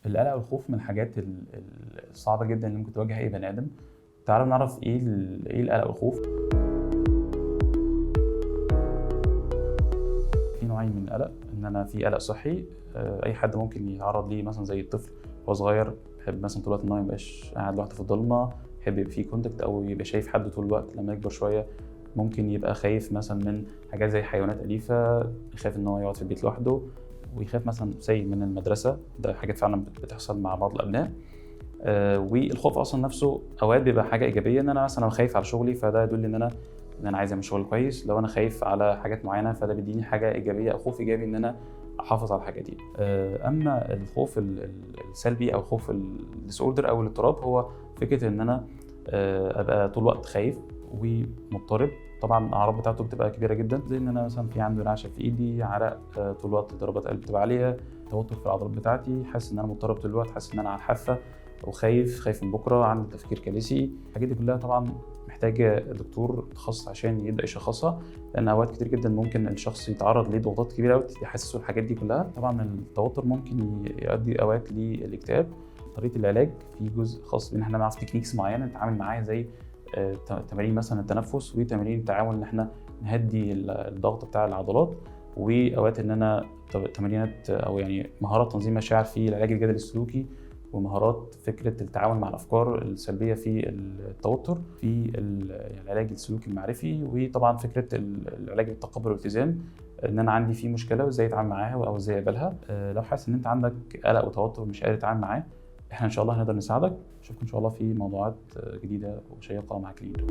القلق والخوف من الحاجات الصعبة جدا اللي ممكن تواجه أي بني آدم. تعالوا نعرف إيه القلق والخوف. في نوعين من القلق، إن أنا في قلق صحي، أي حد ممكن يتعرض ليه، مثلا زي الطفل وهو صغير بيحب مثلا طول الوقت إن هو ميبقاش قاعد لوحده في الضلمة، يحب يبقى فيه كونتاكت أو يبقى شايف حد طول الوقت. لما يكبر شوية ممكن يبقى خايف مثلا من حاجات زي حيوانات أليفة، يخاف إن هو يقعد في البيت لوحده، ويخاف مثلا من المدرسة. ده حاجات فعلا بتحصل مع بعض الأبناء. والخوف اصلا نفسه اوقات بيبقى حاجه ايجابيه، ان انا مثلا خايف على شغلي فده يدل ان انا عايز اعمل شغل كويس. لو انا خايف على حاجات معينه فده بيديني حاجه ايجابيه او خوف ايجابي ان انا احافظ على الحاجه دي. اما الخوف السلبي او خوف الديسوردر او الاضطراب، هو فكره ان انا ابقى طول الوقت خايف ومضطرب. طبعا الاعراض بتاعته بتبقى كبيره جدا، زي ان انا مثلا في عندي رعشه في ايدي، عرق، طول الوقت ضربات قلب بتبقى عاليه، توتر في العضلات بتاعتي، حاسس ان انا مضطرب طول الوقت، حاسس ان انا على الحافه وخايف من بكره، عندي تفكير كارثي. الحاجات دي كلها طبعا محتاجه دكتور متخصص عشان يبدا يشخصها، لان اوقات كتير جدا ممكن الشخص يتعرض لضغوطات كبيره قوي يحسسه الحاجات دي كلها. طبعا التوتر ممكن يؤدي اوقات للاكتئاب. طريقه العلاج في جزء خاص بان احنا نعرف تكنيكس معينه نتعامل معاها، زي تمارين مثلا التنفس وتمارين التعامل، ان احنا نهدي الضغط بتاع العضلات، واوقات ان انا تمارينات او يعني مهارات تنظيم مشاعر في العلاج الجدلي السلوكي، ومهارات فكره التعامل مع الافكار السلبيه في التوتر في العلاج السلوكي المعرفي. وطبعا فكره العلاج بالتقبل والالتزام، ان انا عندي فيه مشكله وازاي اتعامل معاها او ازاي اقبلها. لو حاسس ان انت عندك قلق وتوتر ومش قادر تتعامل معاه، احنا ان شاء الله هنقدر نساعدك. اشوفكم ان شاء الله في موضوعات جديده وشيقه مع كلير.